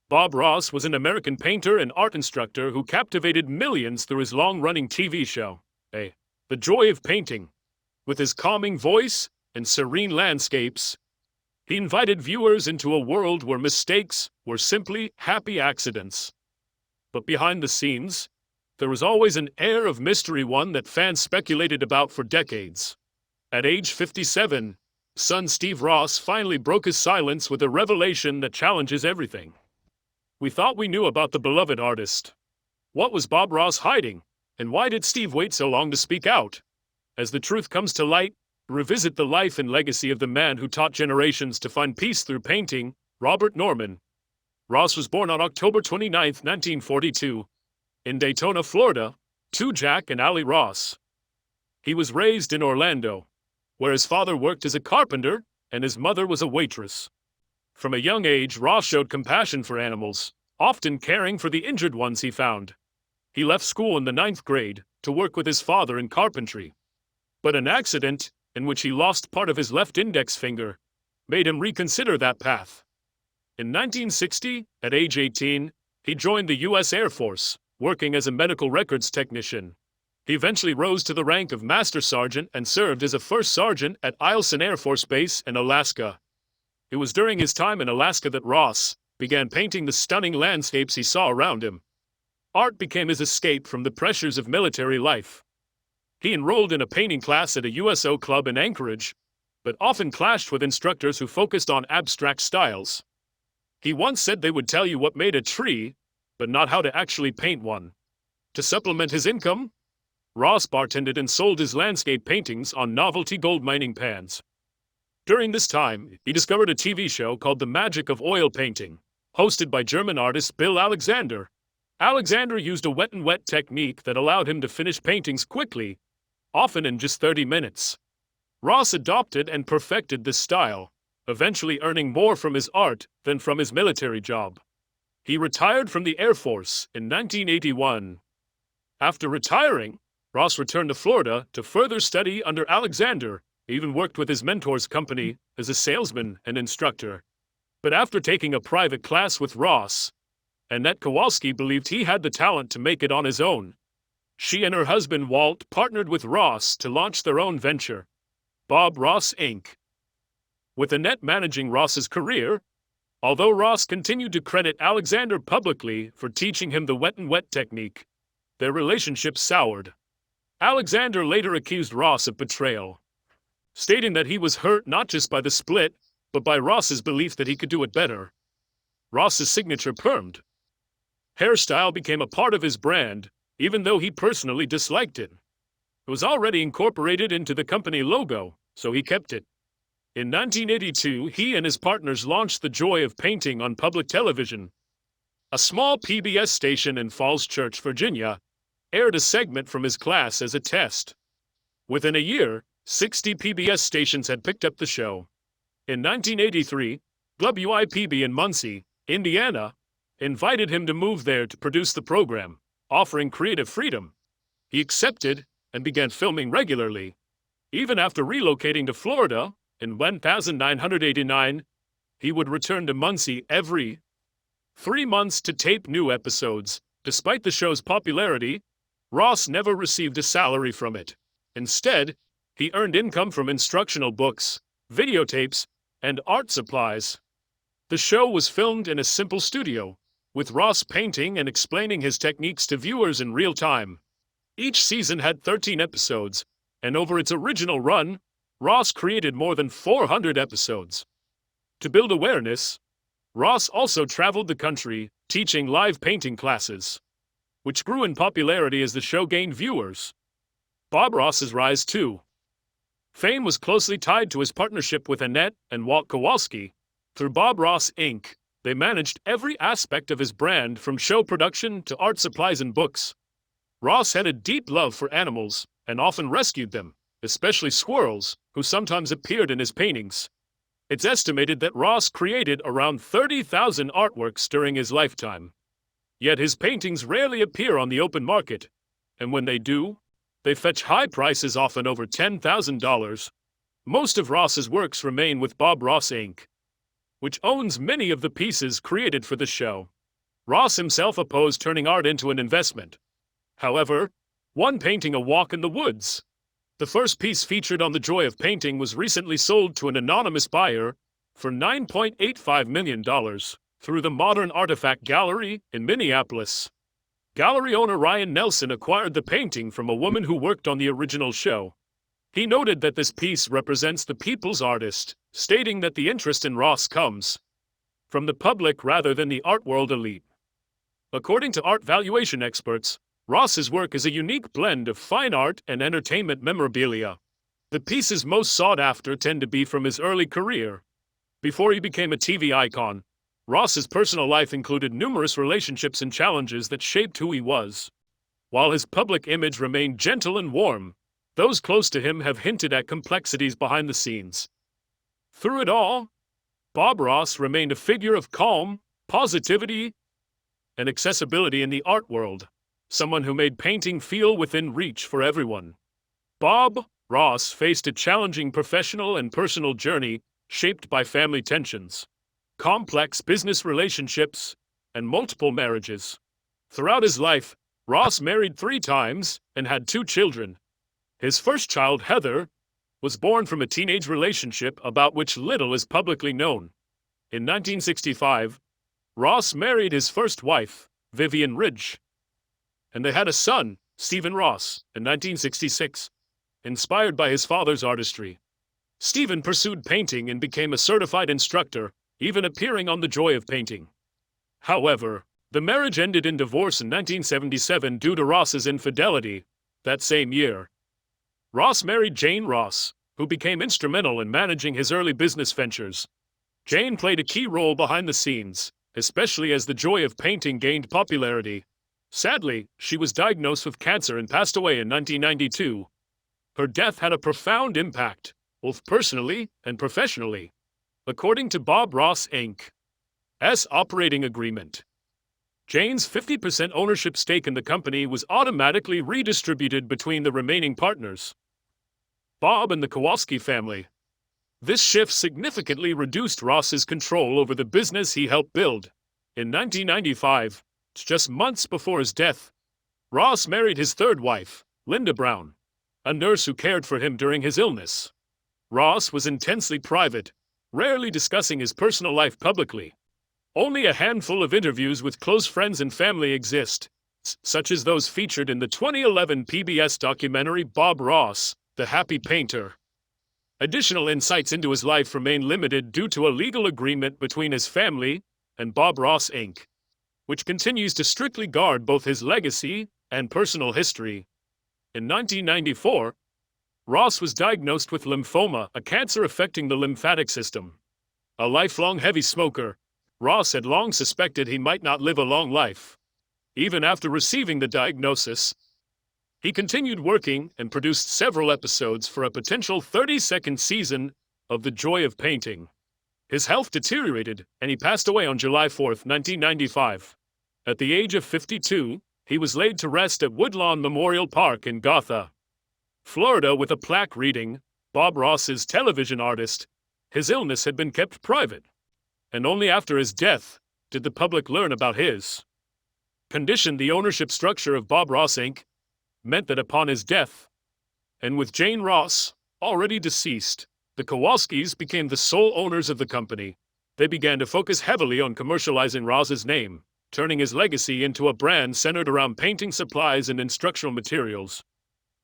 Bob Ross was an American painter and art instructor who captivated millions through his long-running TV show, The Joy of Painting. With his calming voice and serene landscapes, he invited viewers into a world where mistakes were simply happy accidents. But behind the scenes, there was always an air of mystery, one that fans speculated about for decades. At age 57, son Steve Ross finally broke his silence with a revelation that challenges everything. We thought we knew about the beloved artist. What was Bob Ross hiding, and why did Steve wait so long to speak out? As the truth comes to light, revisit the life and legacy of the man who taught generations to find peace through painting, Robert Norman. Ross was born on October 29, 1942, in Daytona, Florida, to Jack and Allie Ross. He was raised in Orlando, where his father worked as a carpenter and his mother was a waitress. From a young age, Ross showed compassion for animals, often caring for the injured ones he found. He left school in the 9th grade to work with his father in carpentry. But an accident, in which he lost part of his left index finger, made him reconsider that path. In 1960, at age 18, he joined the U.S. Air Force, working as a medical records technician. He eventually rose to the rank of Master Sergeant and served as a first sergeant at Eielson Air Force Base in Alaska. It was during his time in Alaska that Ross began painting the stunning landscapes he saw around him. Art became his escape from the pressures of military life. He enrolled in a painting class at a USO club in Anchorage, but often clashed with instructors who focused on abstract styles. He once said they would tell you what made a tree, but not how to actually paint one. To supplement his income, Ross bartended and sold his landscape paintings on novelty gold mining pans. During this time, he discovered a TV show called The Magic of Oil Painting, hosted by German artist Bill Alexander. Alexander used a wet and wet technique that allowed him to finish paintings quickly, often in just 30 minutes. Ross adopted and perfected this style, eventually earning more from his art than from his military job. He retired from the Air Force in 1981. After retiring, Ross returned to Florida to further study under Alexander. He even worked with his mentor's company as a salesman and instructor. But after taking a private class with Ross, Annette Kowalski believed he had the talent to make it on his own. She and her husband Walt partnered with Ross to launch their own venture, Bob Ross Inc. With Annette managing Ross's career, although Ross continued to credit Alexander publicly for teaching him the wet and wet technique, their relationship soured. Alexander later accused Ross of betrayal, stating that he was hurt not just by the split, but by Ross's belief that he could do it better. Ross's signature permed hairstyle became a part of his brand, even though he personally disliked it. It was already incorporated into the company logo, so he kept it. In 1982, he and his partners launched The Joy of Painting on public television. A small PBS station in Falls Church, Virginia, aired a segment from his class as a test. Within a year, 60 PBS stations had picked up the show. In 1983, WIPB in Muncie, Indiana, invited him to move there to produce the program, offering creative freedom. He accepted and began filming regularly. Even after relocating to Florida in 1989, he would return to Muncie every 3 months to tape new episodes. Despite the show's popularity, Ross never received a salary from it. Instead, he earned income from instructional books, videotapes, and art supplies. The show was filmed in a simple studio, with Ross painting and explaining his techniques to viewers in real time. Each season had 13 episodes, and over its original run, Ross created more than 400 episodes. To build awareness, Ross also traveled the country teaching live painting classes, which grew in popularity as the show gained viewers. Bob Ross's rise, too. Fame was closely tied to his partnership with Annette and Walt Kowalski. Through Bob Ross Inc., they managed every aspect of his brand, from show production to art supplies and books. Ross had a deep love for animals and often rescued them, especially squirrels, who sometimes appeared in his paintings. It's estimated that Ross created around 30,000 artworks during his lifetime. Yet his paintings rarely appear on the open market, and when they do, they fetch high prices, often over $10,000. Most of Ross's works remain with Bob Ross Inc., which owns many of the pieces created for the show. Ross himself opposed turning art into an investment. However, one painting, A Walk in the Woods, the first piece featured on The Joy of Painting, was recently sold to an anonymous buyer for $9.85 million through the Modern Artifact Gallery in Minneapolis. Gallery owner Ryan Nelson acquired the painting from a woman who worked on the original show. He noted that this piece represents the people's artist, stating that the interest in Ross comes from the public rather than the art world elite. According to art valuation experts, Ross's work is a unique blend of fine art and entertainment memorabilia. The pieces most sought after tend to be from his early career. Before he became a TV icon, Ross's personal life included numerous relationships and challenges that shaped who he was. While his public image remained gentle and warm, those close to him have hinted at complexities behind the scenes. Through it all, Bob Ross remained a figure of calm, positivity, and accessibility in the art world, someone who made painting feel within reach for everyone. Bob Ross faced a challenging professional and personal journey shaped by family tensions, complex business relationships, and multiple marriages. Throughout his life, Ross married 3 times and had 2 children. His first child, Heather, was born from a teenage relationship about which little is publicly known. In 1965, Ross married his first wife, Vivian Ridge, and they had a son, Stephen Ross, in 1966. Inspired by his father's artistry, Stephen pursued painting and became a certified instructor, even appearing on The Joy of Painting. However, the marriage ended in divorce in 1977 due to Ross's infidelity. That same year, Ross married Jane Ross, who became instrumental in managing his early business ventures. Jane played a key role behind the scenes, especially as The Joy of Painting gained popularity. Sadly, she was diagnosed with cancer and passed away in 1992. Her death had a profound impact, both personally and professionally. According to Bob Ross Inc.'s operating agreement, Jane's 50% ownership stake in the company was automatically redistributed between the remaining partners, Bob and the Kowalski family. This shift significantly reduced Ross's control over the business he helped build. In 1995, just months before his death, Ross married his third wife, Linda Brown, a nurse who cared for him during his illness. Ross was intensely private, rarely discussing his personal life publicly. Only a handful of interviews with close friends and family exist, such as those featured in the 2011 PBS documentary Bob Ross, The Happy Painter. Additional insights into his life remain limited due to a legal agreement between his family and Bob Ross Inc., which continues to strictly guard both his legacy and personal history. In 1994, Ross was diagnosed with lymphoma, a cancer affecting the lymphatic system. A lifelong heavy smoker, Ross had long suspected he might not live a long life. Even after receiving the diagnosis, he continued working and produced several episodes for a potential 30-second season of The Joy of Painting. His health deteriorated, and he passed away on July 4, 1995. At the age of 52, he was laid to rest at Woodlawn Memorial Park in Gotha, Florida, with a plaque reading, "Bob Ross's television artist." His illness had been kept private, and only after his death did the public learn about his condition. The ownership structure of Bob Ross Inc. meant that upon his death, and with Jane Ross already deceased, the Kowalskis became the sole owners of the company. They began to focus heavily on commercializing Ross's name, turning his legacy into a brand centered around painting supplies and instructional materials.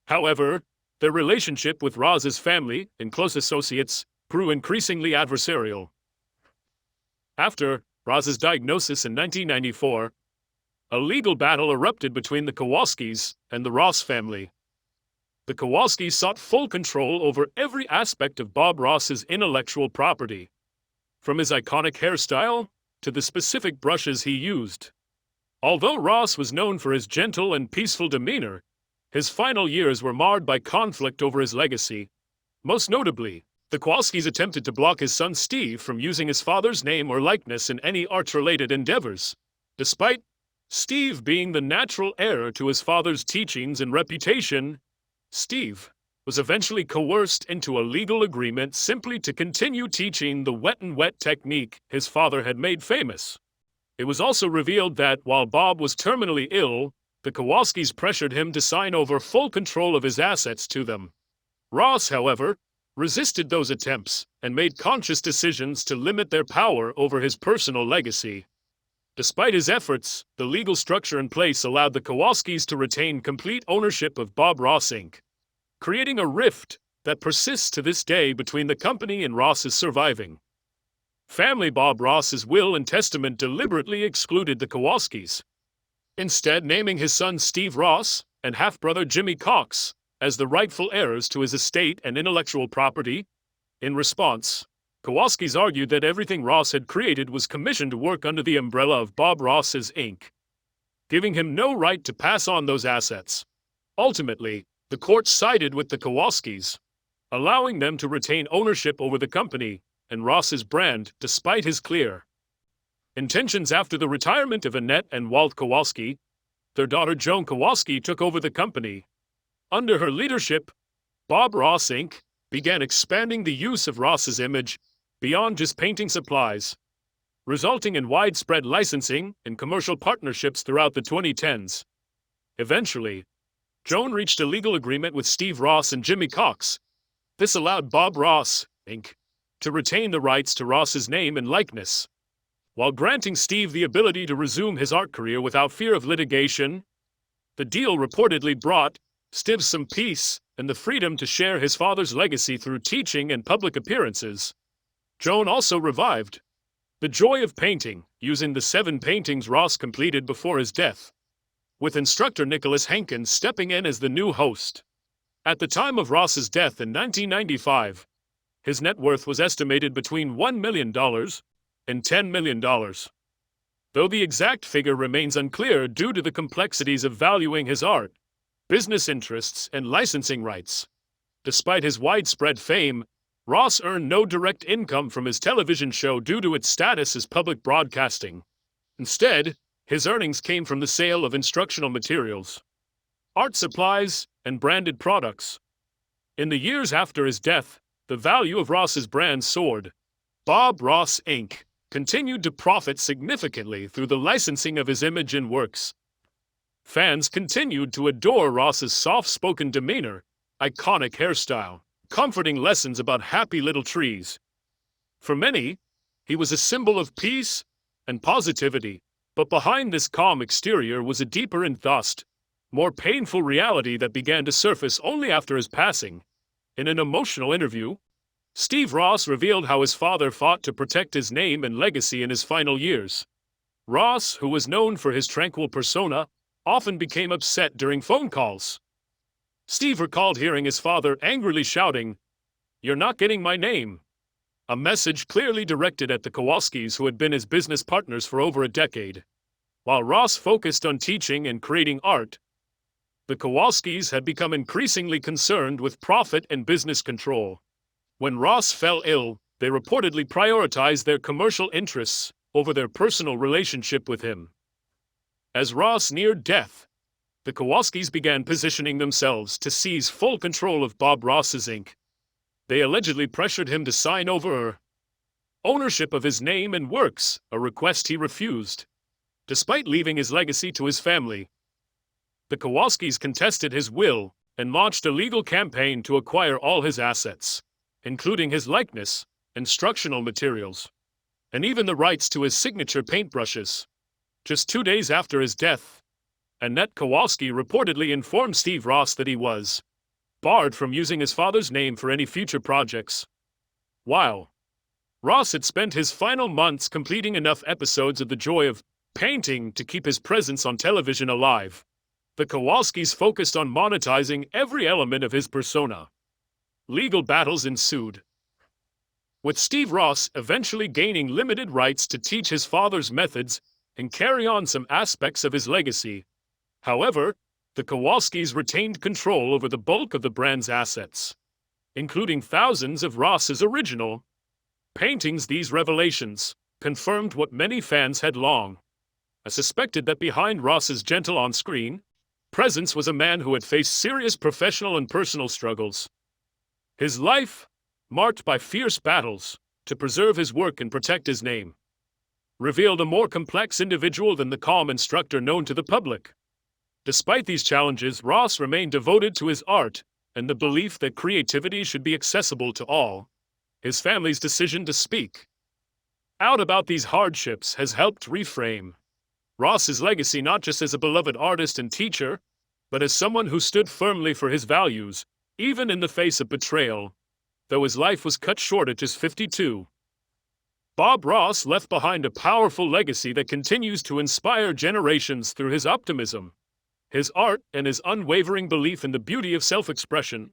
However, their relationship with Ross's family and close associates grew increasingly adversarial. After Ross's diagnosis in 1994, a legal battle erupted between the Kowalskis and the Ross family. The Kowalskis sought full control over every aspect of Bob Ross's intellectual property, from his iconic hairstyle to the specific brushes he used. Although Ross was known for his gentle and peaceful demeanor, his final years were marred by conflict over his legacy. Most notably, the Kowalskis attempted to block his son Steve from using his father's name or likeness in any art-related endeavors. Despite Steve being the natural heir to his father's teachings and reputation, Steve was eventually coerced into a legal agreement simply to continue teaching the wet and wet technique his father had made famous. It was also revealed that, while Bob was terminally ill, the Kowalskis pressured him to sign over full control of his assets to them. Ross, however, resisted those attempts and made conscious decisions to limit their power over his personal legacy. Despite his efforts, the legal structure in place allowed the Kowalskis to retain complete ownership of Bob Ross Inc., creating a rift that persists to this day between the company and Ross's surviving family. Bob Ross's will and testament deliberately excluded the Kowalskis, instead naming his son Steve Ross and half-brother Jimmy Cox as the rightful heirs to his estate and intellectual property. In response, Kowalskis argued that everything Ross had created was commissioned to work under the umbrella of Bob Ross's Inc., giving him no right to pass on those assets. Ultimately, the court sided with the Kowalskis, allowing them to retain ownership over the company and Ross's brand despite his clear intentions. After the retirement of Annette and Walt Kowalski, their daughter Joan Kowalski took over the company. Under her leadership, Bob Ross Inc. began expanding the use of Ross's image beyond just painting supplies, resulting in widespread licensing and commercial partnerships throughout the 2010s. Eventually, Joan reached a legal agreement with Steve Ross and Jimmy Cox. This allowed Bob Ross Inc. to retain the rights to Ross's name and likeness, while granting Steve the ability to resume his art career without fear of litigation. The deal reportedly brought Steve some peace and the freedom to share his father's legacy through teaching and public appearances. Joan also revived the joy of painting, using the 7 paintings Ross completed before his death, with instructor Nicholas Hankins stepping in as the new host. At the time of Ross's death in 1995, his net worth was estimated between $1 million and $10 million, though the exact figure remains unclear due to the complexities of valuing his art, business interests, and licensing rights. Despite his widespread fame, Ross earned no direct income from his television show due to its status as public broadcasting. Instead, his earnings came from the sale of instructional materials, art supplies, and branded products. In the years after his death, the value of Ross's brand soared. Bob Ross Inc. continued to profit significantly through the licensing of his image and works. Fans continued to adore Ross's soft-spoken demeanor, iconic hairstyle, comforting lessons about happy little trees. For many, he was a symbol of peace and positivity, but behind this calm exterior was a deeper and thus more painful reality that began to surface only after his passing. In an emotional interview, Steve Ross revealed how his father fought to protect his name and legacy in his final years. Ross, who was known for his tranquil persona, often became upset during phone calls. Steve recalled hearing his father angrily shouting, "You're not getting my name," a message clearly directed at the Kowalskis, who had been his business partners for over a decade. While Ross focused on teaching and creating art, the Kowalskis had become increasingly concerned with profit and business control. When Ross fell ill, they reportedly prioritized their commercial interests over their personal relationship with him. As Ross neared death, the Kowalskis began positioning themselves to seize full control of Bob Ross's Inc. They allegedly pressured him to sign over ownership of his name and works, a request he refused. Despite leaving his legacy to his family, the Kowalskis contested his will and launched a legal campaign to acquire all his assets, including his likeness, instructional materials, and even the rights to his signature paintbrushes. Just 2 days after his death, Annette Kowalski reportedly informed Steve Ross that he was barred from using his father's name for any future projects. While Ross had spent his final months completing enough episodes of The Joy of Painting to keep his presence on television alive, the Kowalskis focused on monetizing every element of his persona. Legal battles ensued, with Steve Ross eventually gaining limited rights to teach his father's methods and carry on some aspects of his legacy. However, the Kowalskis retained control over the bulk of the brand's assets, including thousands of Ross's original paintings. These revelations confirmed what many fans had long suspected, that behind Ross's gentle on-screen presence was a man who had faced serious professional and personal struggles. His life, marked by fierce battles to preserve his work and protect his name. revealed a more complex individual than the calm instructor known to the public. Despite these challenges, Ross remained devoted to his art and the belief that creativity should be accessible to all. His family's decision to speak out about these hardships has helped reframe Ross's legacy not just as a beloved artist and teacher, but as someone who stood firmly for his values, even in the face of betrayal. Though his life was cut short at just 52, Bob Ross left behind a powerful legacy that continues to inspire generations through his optimism, his art, and his unwavering belief in the beauty of self-expression.